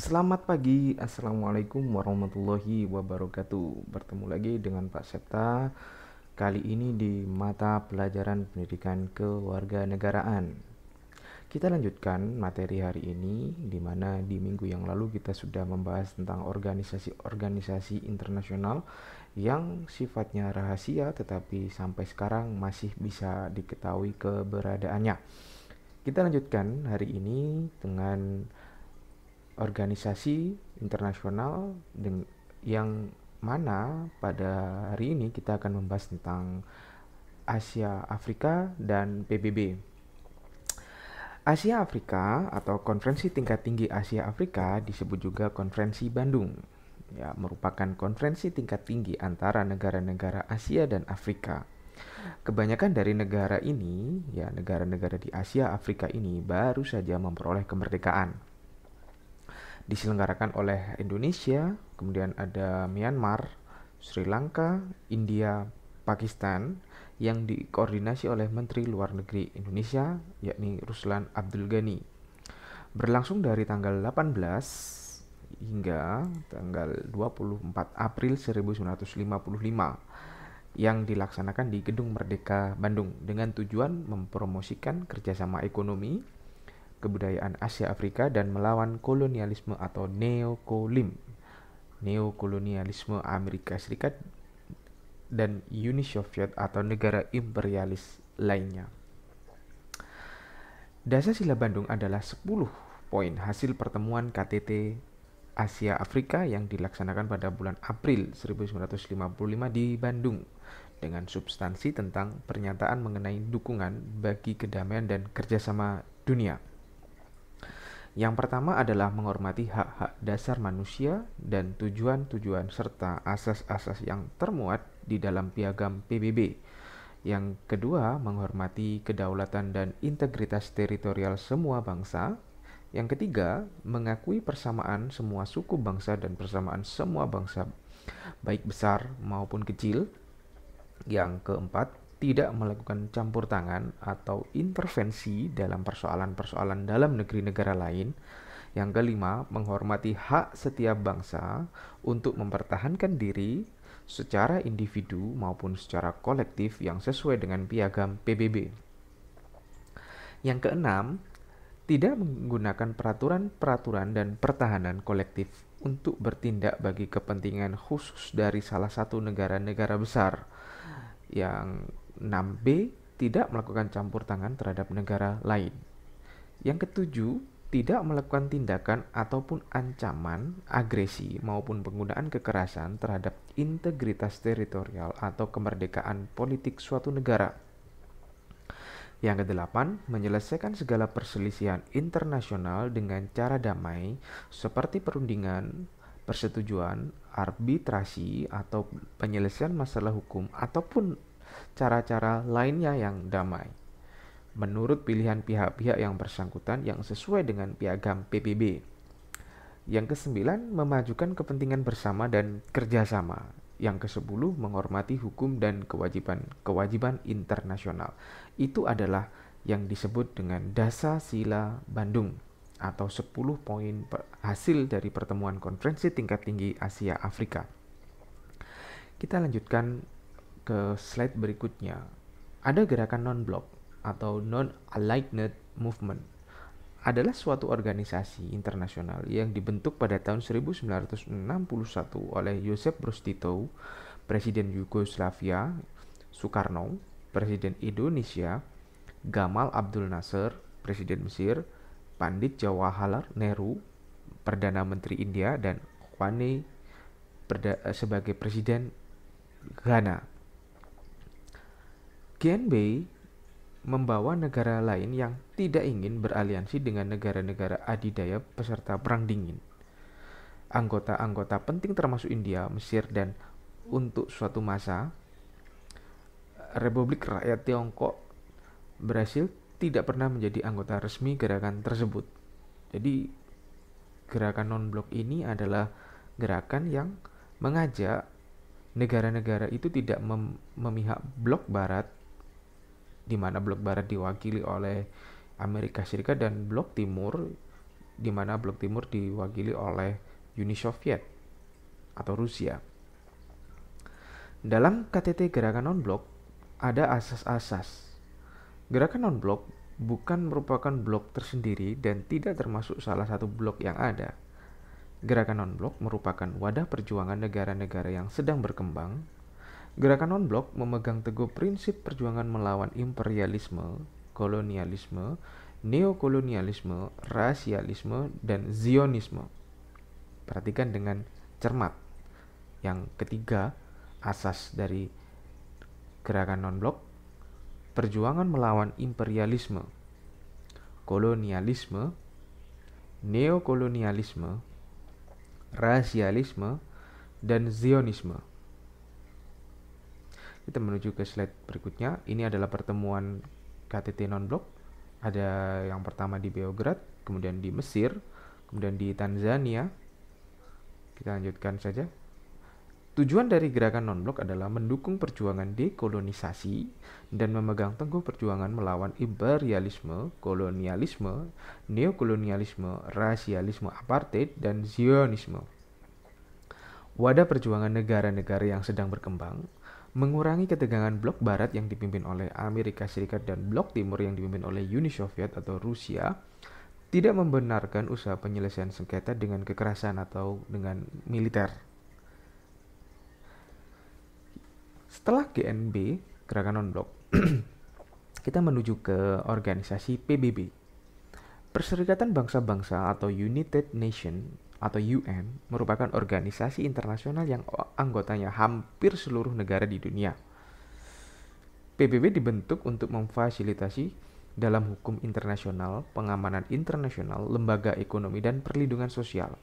Selamat pagi, Assalamualaikum warahmatullahi wabarakatuh. Bertemu lagi dengan Pak Septa. Kali ini di mata pelajaran pendidikan kewarganegaraan. Kita lanjutkan materi hari ini, di mana di minggu yang lalu kita sudah membahas tentang organisasi-organisasi internasional yang sifatnya rahasia tetapi sampai sekarang masih bisa diketahui keberadaannya. Kita lanjutkan hari ini dengan organisasi internasional yang mana pada hari ini kita akan membahas tentang Asia Afrika dan PBB. Asia Afrika atau Konferensi Tingkat Tinggi Asia Afrika disebut juga Konferensi Bandung. Ya, merupakan konferensi tingkat tinggi antara negara-negara Asia dan Afrika. Kebanyakan dari negara ini, ya negara-negara di Asia Afrika ini baru saja memperoleh kemerdekaan. Diselenggarakan oleh Indonesia, kemudian ada Myanmar, Sri Lanka, India, Pakistan yang dikoordinasi oleh Menteri Luar Negeri Indonesia yakni Ruslan Abdul Ghani. Berlangsung dari tanggal 18 hingga tanggal 24 April 1955 yang dilaksanakan di Gedung Merdeka Bandung dengan tujuan mempromosikan kerjasama ekonomi, kebudayaan Asia Afrika dan melawan kolonialisme atau neokolonialisme Amerika Serikat dan Uni Soviet atau negara imperialis lainnya. Dasar-Sila Bandung adalah 10 poin hasil pertemuan KTT Asia Afrika yang dilaksanakan pada bulan April 1955 di Bandung dengan substansi tentang pernyataan mengenai dukungan bagi kedamaian dan kerjasama dunia. Yang pertama adalah menghormati hak-hak dasar manusia dan tujuan-tujuan serta asas-asas yang termuat di dalam piagam PBB. Yang kedua, menghormati kedaulatan dan integritas teritorial semua bangsa. Yang ketiga, mengakui persamaan semua suku bangsa dan persamaan semua bangsa, baik besar maupun kecil. Yang keempat, tidak melakukan campur tangan atau intervensi dalam persoalan-persoalan dalam negeri negara lain. Yang kelima, menghormati hak setiap bangsa untuk mempertahankan diri secara individu maupun secara kolektif yang sesuai dengan piagam PBB. Yang keenam, tidak menggunakan peraturan-peraturan dan pertahanan kolektif untuk bertindak bagi kepentingan khusus dari salah satu negara-negara besar. Yang 6B, tidak melakukan campur tangan terhadap negara lain. Yang ketujuh, tidak melakukan tindakan ataupun ancaman, agresi maupun penggunaan kekerasan terhadap integritas teritorial atau kemerdekaan politik suatu negara. Yang kedelapan, menyelesaikan segala perselisihan internasional dengan cara damai seperti perundingan, persetujuan, arbitrasi, atau penyelesaian masalah hukum ataupun cara-cara lainnya yang damai menurut pilihan pihak-pihak yang bersangkutan yang sesuai dengan piagam PBB. Yang kesembilan, memajukan kepentingan bersama dan kerjasama. Yang kesepuluh, menghormati hukum dan kewajiban internasional. Itu adalah yang disebut dengan Dasar-Sila Bandung atau 10 poin hasil dari pertemuan konferensi tingkat tinggi Asia Afrika. Kita lanjutkan ke slide berikutnya. Ada gerakan non-blok atau non-aligned movement adalah suatu organisasi internasional yang dibentuk pada tahun 1961 oleh Joseph Broz Tito, Presiden Yugoslavia Sukarno, Presiden Indonesia Gamal Abdul Nasser, Presiden Mesir Pandit Jawaharlal Nehru, Perdana Menteri India, dan Kwane sebagai Presiden Ghana. GNB membawa negara lain yang tidak ingin beraliansi dengan negara-negara adidaya peserta Perang Dingin. Anggota-anggota penting termasuk India, Mesir, dan untuk suatu masa Republik Rakyat Tiongkok, Brasil tidak pernah menjadi anggota resmi gerakan tersebut. Jadi gerakan non-blok ini adalah gerakan yang mengajak negara-negara itu tidak memihak blok barat, di mana blok barat diwakili oleh Amerika Serikat dan blok timur di mana blok timur diwakili oleh Uni Soviet atau Rusia. Dalam KTT Gerakan Non-Blok ada asas-asas. Gerakan non-blok bukan merupakan blok tersendiri dan tidak termasuk salah satu blok yang ada. Gerakan non-blok merupakan wadah perjuangan negara-negara yang sedang berkembang. Gerakan non-blok memegang teguh prinsip perjuangan melawan imperialisme, kolonialisme, neokolonialisme, rasialisme, dan Zionisme. Perhatikan dengan cermat. Yang ketiga, asas dari gerakan non-blok, perjuangan melawan imperialisme, kolonialisme, neokolonialisme, rasialisme, dan Zionisme. Kita menuju ke slide berikutnya. Ini adalah pertemuan KTT non-blok. Ada yang pertama di Beograd, kemudian di Mesir, kemudian di Tanzania. Kita lanjutkan saja. Tujuan dari gerakan non-blok adalah mendukung perjuangan dekolonisasi dan memegang teguh perjuangan melawan imperialisme, kolonialisme, neokolonialisme, rasialisme apartheid, dan Zionisme. Wadah perjuangan negara-negara yang sedang berkembang, mengurangi ketegangan blok barat yang dipimpin oleh Amerika Serikat dan blok timur yang dipimpin oleh Uni Soviet atau Rusia, tidak membenarkan usaha penyelesaian sengketa dengan kekerasan atau dengan militer. Setelah GNB, Gerakan Non-Blok, kita menuju ke organisasi PBB. Perserikatan Bangsa-Bangsa atau United Nations atau UN merupakan organisasi internasional yang anggotanya hampir seluruh negara di dunia. PBB dibentuk untuk memfasilitasi dalam hukum internasional, pengamanan internasional, lembaga ekonomi, dan perlindungan sosial.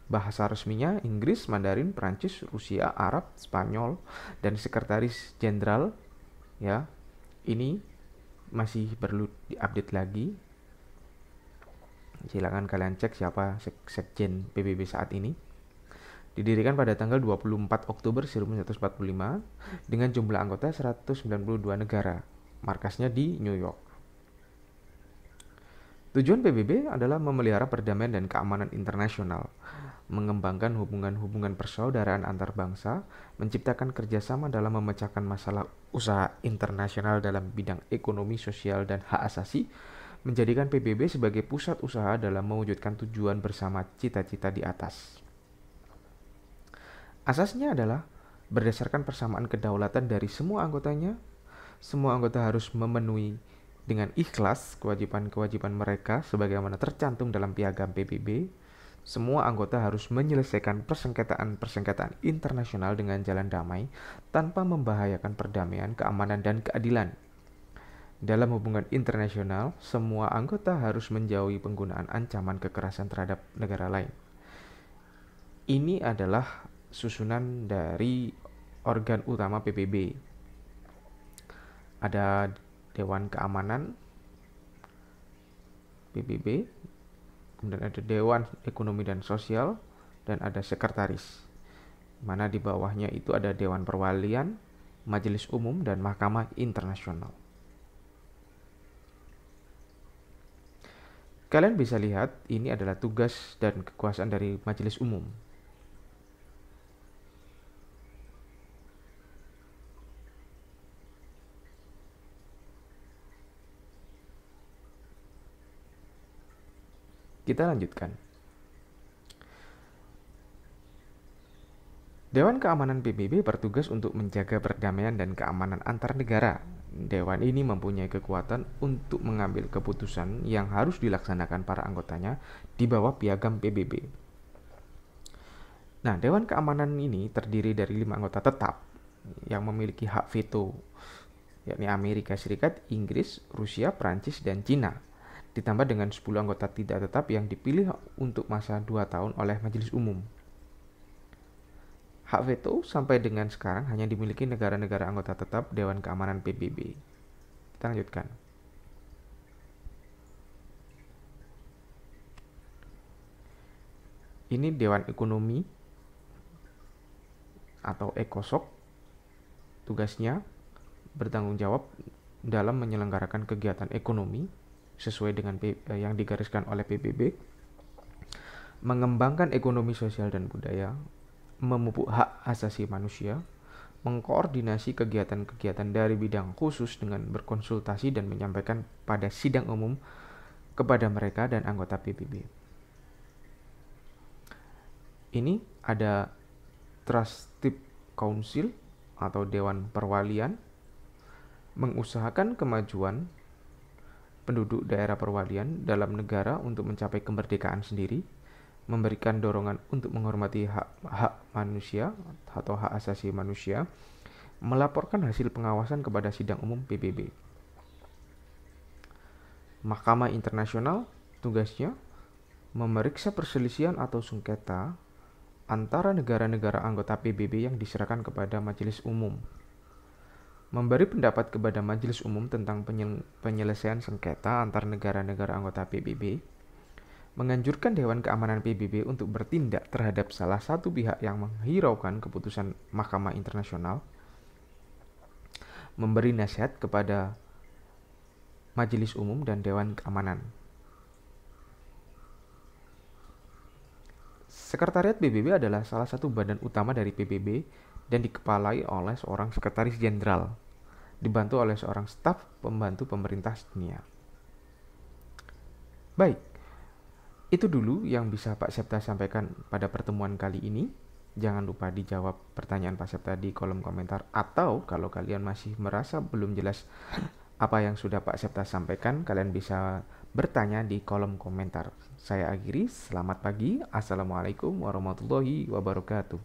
Bahasa resminya Inggris, Mandarin, Prancis, Rusia, Arab, Spanyol, dan sekretaris jenderal ya. Ini masih perlu diupdate lagi. Silakan kalian cek siapa sekjen PBB saat ini. Didirikan pada tanggal 24 Oktober 1945 dengan jumlah anggota 192 negara. Markasnya di New York. Tujuan PBB adalah memelihara perdamaian dan keamanan internasional, mengembangkan hubungan-hubungan persaudaraan antar bangsa, menciptakan kerjasama dalam memecahkan masalah usaha internasional dalam bidang ekonomi, sosial, dan hak asasi, menjadikan PBB sebagai pusat usaha dalam mewujudkan tujuan bersama cita-cita di atas. Asasnya adalah berdasarkan persamaan kedaulatan dari semua anggotanya, semua anggota harus memenuhi dengan ikhlas kewajiban-kewajiban mereka sebagaimana tercantum dalam piagam PBB. Semua anggota harus menyelesaikan persengketaan-persengketaan internasional dengan jalan damai tanpa membahayakan perdamaian, keamanan, dan keadilan. Dalam hubungan internasional, semua anggota harus menjauhi penggunaan ancaman kekerasan terhadap negara lain. Ini adalah susunan dari organ utama PBB. Ada Dewan Keamanan PBB, kemudian ada Dewan Ekonomi dan Sosial, dan ada Sekretaris, mana di bawahnya itu ada Dewan Perwalian, Majelis Umum, dan Mahkamah Internasional. Kalian bisa lihat ini adalah tugas dan kekuasaan dari Majelis Umum. Kita lanjutkan. Dewan Keamanan PBB bertugas untuk menjaga perdamaian dan keamanan antar negara. Dewan ini mempunyai kekuatan untuk mengambil keputusan yang harus dilaksanakan para anggotanya di bawah piagam PBB. Nah, Dewan Keamanan ini terdiri dari 5 anggota tetap yang memiliki hak veto, yakni Amerika Serikat, Inggris, Rusia, Prancis, dan Cina, ditambah dengan 10 anggota tidak tetap yang dipilih untuk masa 2 tahun oleh Majelis Umum. Hak veto sampai dengan sekarang hanya dimiliki negara-negara anggota tetap Dewan Keamanan PBB. Kita lanjutkan. Ini Dewan Ekonomi atau ECOSOC. Tugasnya bertanggung jawab dalam menyelenggarakan kegiatan ekonomi, sesuai dengan yang digariskan oleh PBB, mengembangkan ekonomi sosial dan budaya, memupuk hak asasi manusia, mengkoordinasi kegiatan-kegiatan dari bidang khusus dengan berkonsultasi dan menyampaikan pada sidang umum kepada mereka dan anggota PBB. Ini ada Trustee Council atau Dewan Perwalian, mengusahakan kemajuan penduduk daerah perwalian dalam negara untuk mencapai kemerdekaan sendiri, memberikan dorongan untuk menghormati hak manusia atau hak asasi manusia, melaporkan hasil pengawasan kepada sidang umum PBB. Mahkamah Internasional tugasnya memeriksa perselisihan atau sengketa antara negara-negara anggota PBB yang diserahkan kepada Majelis Umum, memberi pendapat kepada Majelis Umum tentang penyelesaian sengketa antar negara-negara anggota PBB, menganjurkan Dewan Keamanan PBB untuk bertindak terhadap salah satu pihak yang menghiraukan keputusan Mahkamah Internasional, memberi nasihat kepada Majelis Umum dan Dewan Keamanan. Sekretariat PBB adalah salah satu badan utama dari PBB dan dikepalai oleh seorang sekretaris jenderal, dibantu oleh seorang staf pembantu pemerintah dunia. Baik, itu dulu yang bisa Pak Septa sampaikan pada pertemuan kali ini. Jangan lupa dijawab pertanyaan Pak Septa di kolom komentar, atau kalau kalian masih merasa belum jelas apa yang sudah Pak Septa sampaikan, kalian bisa bertanya di kolom komentar. Saya akhiri, selamat pagi, Assalamualaikum warahmatullahi wabarakatuh.